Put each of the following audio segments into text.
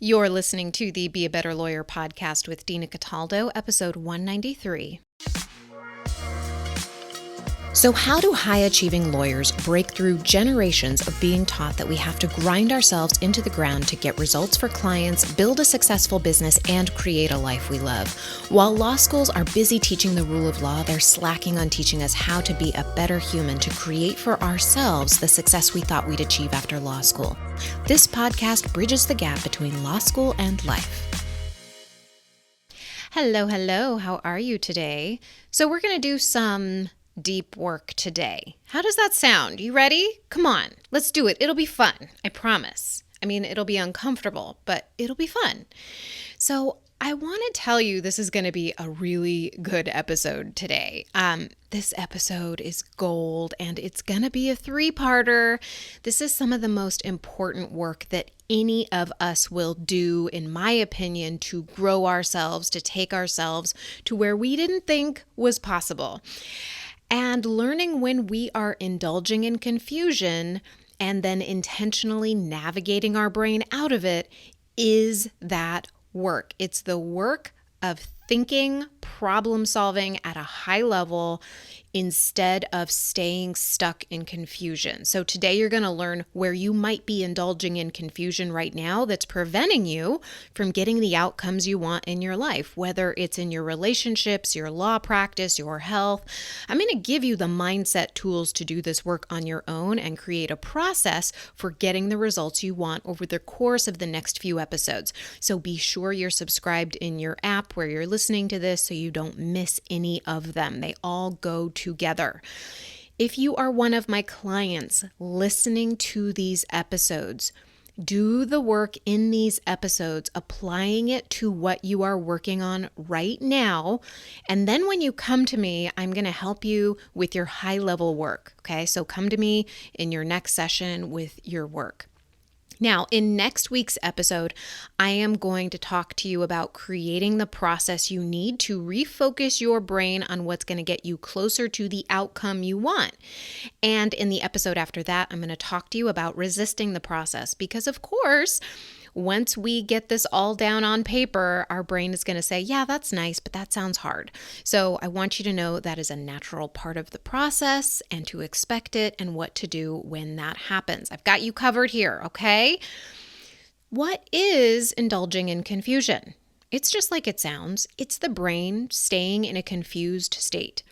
You're listening to the Be a Better Lawyer podcast with Dina Cataldo, episode 193. So how do high-achieving lawyers break through generations of being taught that we have to grind ourselves into the ground to get results for clients, build a successful business, and create a life we love? While law schools are busy teaching the rule of law, they're slacking on teaching us how to be a better human to create for ourselves the success we thought we'd achieve after law school. This podcast bridges the gap between law school and life. Hello, how are you today? So we're going to do some deep work today. How does that sound? You ready? Come on, let's do it. It'll be fun. I promise. I mean, it'll be uncomfortable, but it'll be fun. So I want to tell you this is going to be a really good episode today. This episode is gold and it's going to be a three-parter. This is some of the most important work that any of us will do, in my opinion, to grow ourselves, to take ourselves to where we didn't think was possible. And learning when we are indulging in confusion and then intentionally navigating our brain out of it is that work. It's the work of thinking, problem solving at a high level instead of staying stuck in confusion. So today you're going to learn where you might be indulging in confusion right now that's preventing you from getting the outcomes you want in your life, whether it's in your relationships, your law practice, your health. I'm going to give you the mindset tools to do this work on your own and create a process for getting the results you want over the course of the next few episodes. So be sure you're subscribed in your app where you're listening to this so you don't miss any of them. They all go together. If you are one of my clients listening to these episodes, do the work in these episodes, applying it to what you are working on right now. And then when you come to me, I'm going to help you with your high-level work. Okay, so come to me in your next session with your work. Now, in next week's episode, I am going to talk to you about creating the process you need to refocus your brain on what's going to get you closer to the outcome you want. And in the episode after that, I'm going to talk to you about resisting the process because, of course, once we get this all down on paper, our brain is going to say, yeah, that's nice, but that sounds hard. So I want you to know that is a natural part of the process and to expect it and what to do when that happens. I've got you covered here, okay? What is indulging in confusion? It's just like it sounds. It's the brain staying in a confused state.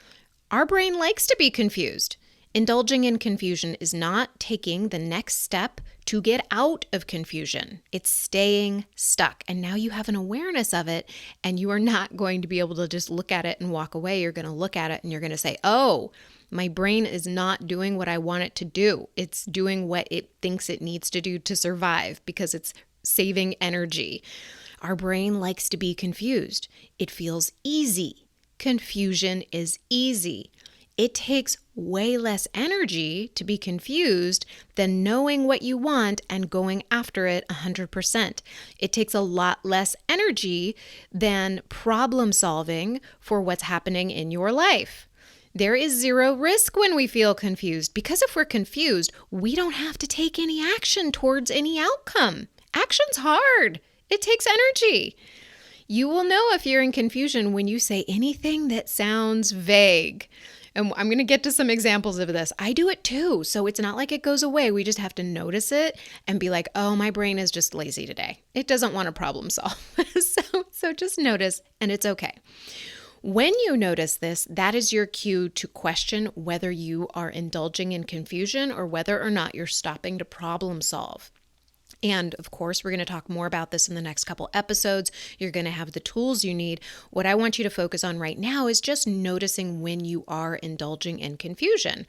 Our brain likes to be confused. Indulging in confusion is not taking the next step to get out of confusion. It's staying stuck. And now you have an awareness of it, and you are not going to be able to just look at it and walk away. You're going to look at it and you're going to say, oh, my brain is not doing what I want it to do. It's doing what it thinks it needs to do to survive because it's saving energy. Our brain likes to be confused. It feels easy. Confusion is easy. It takes way less energy to be confused than knowing what you want and going after it 100%. It takes a lot less energy than problem solving for what's happening in your life. There is zero risk when we feel confused because if we're confused, we don't have to take any action towards any outcome. Action's hard. It takes energy. You will know if you're in confusion when you say anything that sounds vague. And I'm going to get to some examples of this. I do it too. So it's not like it goes away. We just have to notice it and be like, oh, my brain is just lazy today. It doesn't want to problem solve. So just notice, and it's okay. When you notice this, that is your cue to question whether you are indulging in confusion or whether or not you're stopping to problem solve. And of course, we're going to talk more about this in the next couple episodes. You're going to have the tools you need. What I want you to focus on right now is just noticing when you are indulging in confusion.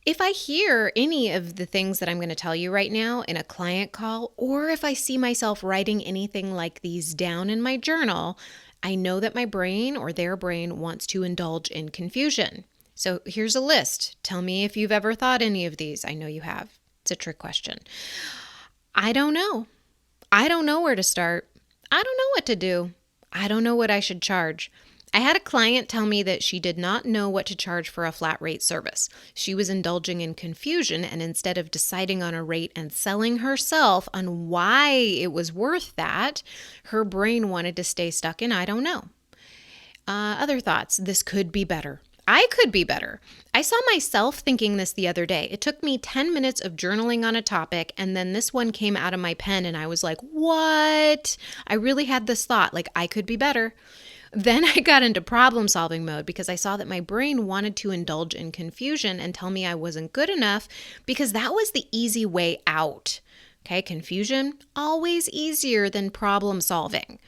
If I hear any of the things that I'm going to tell you right now in a client call, or if I see myself writing anything like these down in my journal, I know that my brain or their brain wants to indulge in confusion. So here's a list. Tell me if you've ever thought any of these. I know you have. It's a trick question. I don't know. I don't know where to start. I don't know what to do. I don't know what I should charge. I had a client tell me that she did not know what to charge for a flat rate service. She was indulging in confusion, and instead of deciding on a rate and selling herself on why it was worth that, her brain wanted to stay stuck in I don't know. Other thoughts: this could be better. I could be better. I saw myself thinking this the other day. It took me 10 minutes of journaling on a topic, and then this one came out of my pen, and I was like, what? I really had this thought, like, I could be better. Then I got into problem solving mode because I saw that my brain wanted to indulge in confusion and tell me I wasn't good enough because that was the easy way out. Okay, confusion, always easier than problem solving.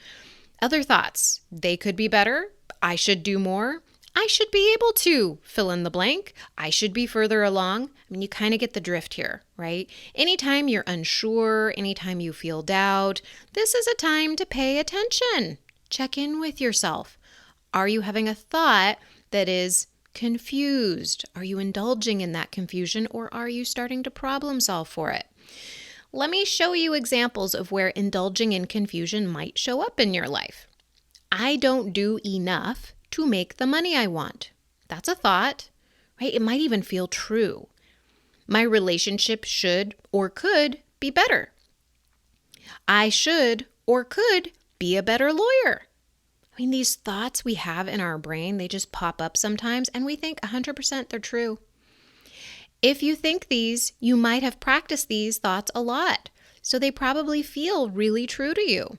Other thoughts: they could be better. I should do more. I should be able to fill in the blank. I should be further along. I mean, you kind of get the drift here, right? Anytime you're unsure, anytime you feel doubt, this is a time to pay attention. Check in with yourself. Are you having a thought that is confused? Are you indulging in that confusion, or are you starting to problem solve for it? Let me show you examples of where indulging in confusion might show up in your life. I don't do enough to make the money I want. That's a thought, right? It might even feel true. My relationship should or could be better. I should or could be a better lawyer. I mean, these thoughts we have in our brain, they just pop up sometimes, and we think 100% they're true. If you think these, you might have practiced these thoughts a lot, so they probably feel really true to you.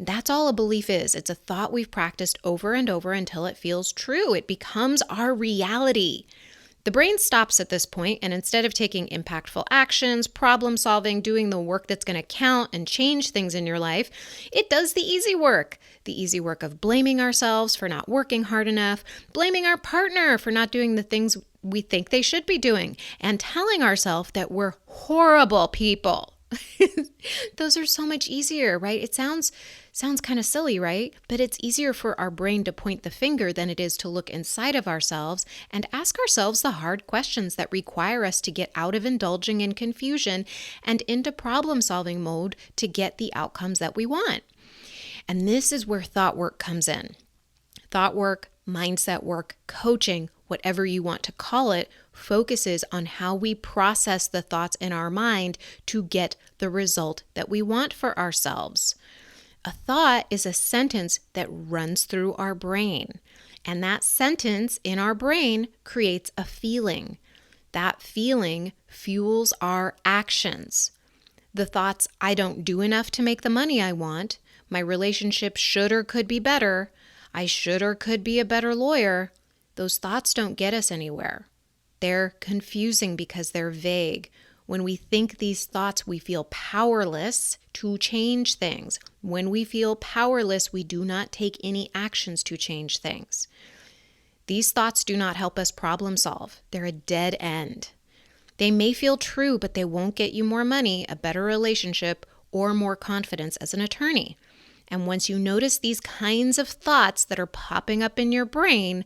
That's all a belief is. It's a thought we've practiced over and over until it feels true. It becomes our reality. The brain stops at this point, and instead of taking impactful actions, problem solving, doing the work that's going to count and change things in your life, it does the easy work of blaming ourselves for not working hard enough, blaming our partner for not doing the things we think they should be doing, and telling ourselves that we're horrible people. Those are so much easier, right? It sounds kind of silly, right? But it's easier for our brain to point the finger than it is to look inside of ourselves and ask ourselves the hard questions that require us to get out of indulging in confusion and into problem-solving mode to get the outcomes that we want. And this is where thought work comes in. Thought work, mindset work, coaching, whatever you want to call it, focuses on how we process the thoughts in our mind to get the result that we want for ourselves. A thought is a sentence that runs through our brain, and that sentence in our brain creates a feeling. That feeling fuels our actions. The thoughts, I don't do enough to make the money I want, my relationship should or could be better, I should or could be a better lawyer, those thoughts don't get us anywhere. They're confusing because they're vague. When we think these thoughts, we feel powerless to change things. When we feel powerless, we do not take any actions to change things. These thoughts do not help us problem solve. They're a dead end. They may feel true, but they won't get you more money, a better relationship, or more confidence as an attorney. And once you notice these kinds of thoughts that are popping up in your brain,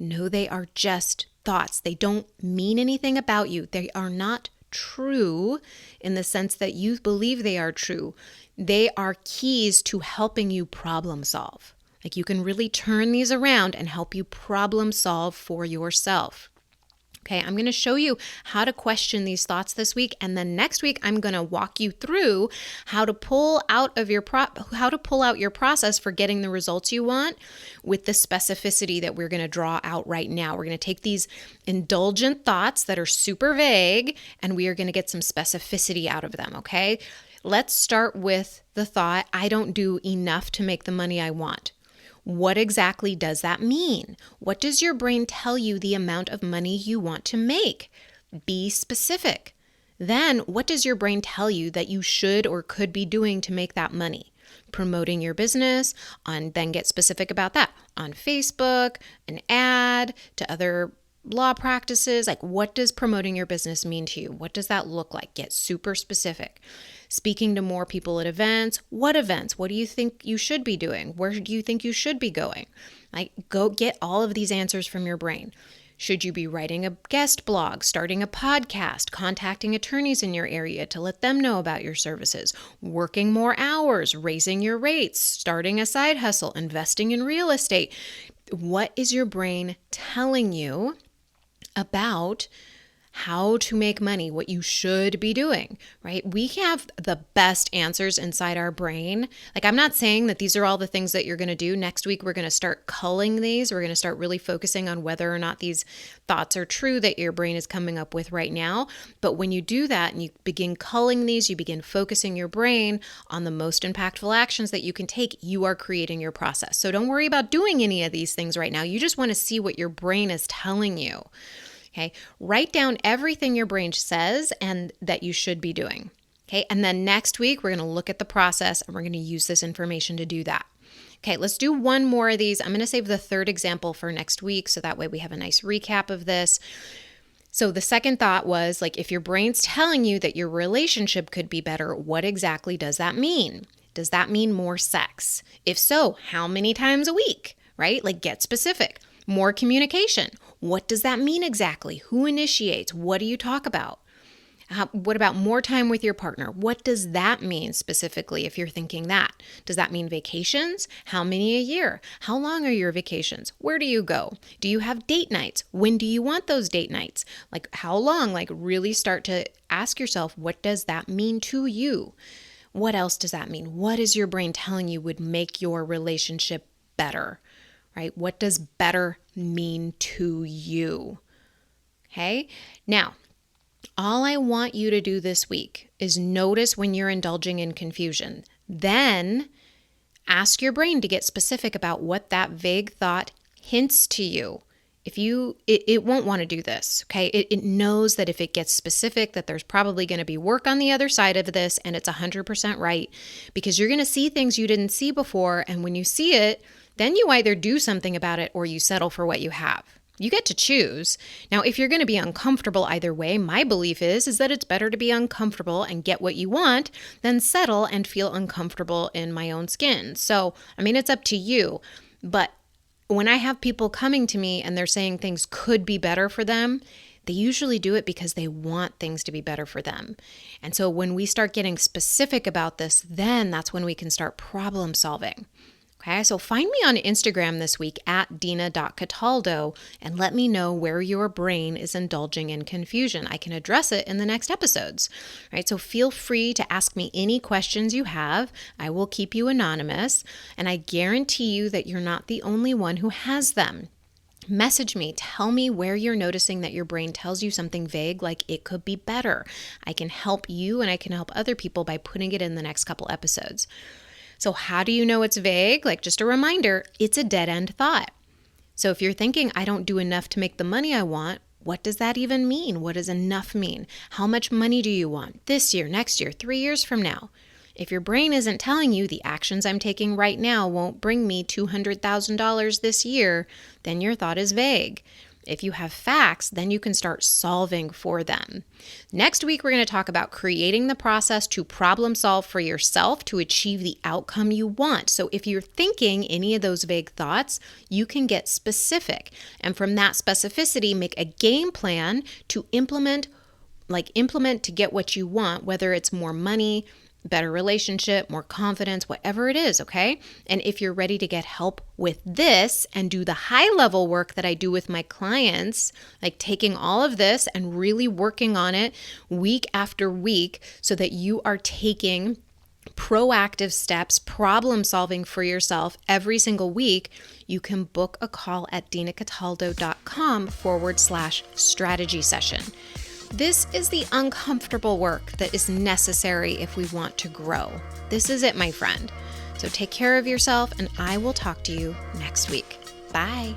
know they are just thoughts. They don't mean anything about you. They are not true in the sense that you believe they are true. They are keys to helping you problem solve. Like, you can really turn these around and help you problem solve for yourself. Okay, I'm going to show you how to question these thoughts this week, and then next week I'm going to walk you through how to pull out your process for getting the results you want with the specificity that we're going to draw out right now. We're going to take these indulgent thoughts that are super vague, and we are going to get some specificity out of them, okay? Let's start with the thought, I don't do enough to make the money I want. What exactly does that mean? What does your brain tell you the amount of money you want to make? Be specific. Then, what does your brain tell you that you should or could be doing to make that money? Promoting your business, then get specific about that. On Facebook, an ad, to other law practices. Like, what does promoting your business mean to you? What does that look like? Get super specific. Speaking to more people at events. What events? What do you think you should be doing? Where do you think you should be going? Like, go get all of these answers from your brain. Should you be writing a guest blog, starting a podcast, contacting attorneys in your area to let them know about your services, working more hours, raising your rates, starting a side hustle, investing in real estate? What is your brain telling you about how to make money, what you should be doing, right? We have the best answers inside our brain. Like, I'm not saying that these are all the things that you're going to do. Next week, we're going to start culling these. We're going to start really focusing on whether or not these thoughts are true that your brain is coming up with right now. But when you do that and you begin culling these, you begin focusing your brain on the most impactful actions that you can take, you are creating your process. So don't worry about doing any of these things right now. You just want to see what your brain is telling you. Okay, write down everything your brain says and that you should be doing. Okay, and then next week, we're going to look at the process and we're going to use this information to do that. Okay, let's do one more of these. I'm going to save the third example for next week, so that way we have a nice recap of this. So the second thought was, like, if your brain's telling you that your relationship could be better, what exactly does that mean? Does that mean more sex? If so, how many times a week, right? Like, get specific. More communication. What does that mean exactly? Who initiates? What do you talk about? What about more time with your partner? What does that mean specifically if you're thinking that? Does that mean vacations? How many a year? How long are your vacations? Where do you go? Do you have date nights? When do you want those date nights? Like, how long? Like, really start to ask yourself, what does that mean to you? What else does that mean? What is your brain telling you would make your relationship better? Right? What does better mean to you? Okay. Now, all I want you to do this week is notice when you're indulging in confusion. Then ask your brain to get specific about what that vague thought hints to you. It won't want to do this, okay? It knows that if it gets specific, that there's probably going to be work on the other side of this, and it's 100% right, because you're going to see things you didn't see before, and when you see it, then you either do something about it or you settle for what you have. You get to choose. Now, if you're going to be uncomfortable either way, my belief is that it's better to be uncomfortable and get what you want than settle and feel uncomfortable in my own skin. So, I mean, it's up to you. But when I have people coming to me and they're saying things could be better for them, they usually do it because they want things to be better for them. And so when we start getting specific about this, then that's when we can start problem solving. Okay, so find me on Instagram this week at Dina.Cataldo and let me know where your brain is indulging in confusion. I can address it in the next episodes. All right, so feel free to ask me any questions you have. I will keep you anonymous, and I guarantee you that you're not the only one who has them. Message me, tell me where you're noticing that your brain tells you something vague, like it could be better. I can help you and I can help other people by putting it in the next couple episodes. So how do you know it's vague? Like, just a reminder, it's a dead-end thought. So if you're thinking, I don't do enough to make the money I want, what does that even mean? What does enough mean? How much money do you want? This year, next year, 3 years from now? If your brain isn't telling you the actions I'm taking right now won't bring me $200,000 this year, then your thought is vague. If you have facts, then you can start solving for them. Next week, we're going to talk about creating the process to problem solve for yourself to achieve the outcome you want. So if you're thinking any of those vague thoughts, you can get specific. And from that specificity, make a game plan to implement to get what you want, whether it's more money, better relationship, more confidence, whatever it is, okay? And if you're ready to get help with this and do the high level work that I do with my clients, like taking all of this and really working on it week after week so that you are taking proactive steps, problem solving for yourself every single week, you can book a call at dinacataldo.com/strategy session. This is the uncomfortable work that is necessary if we want to grow. This is it, my friend. So take care of yourself, and I will talk to you next week. Bye.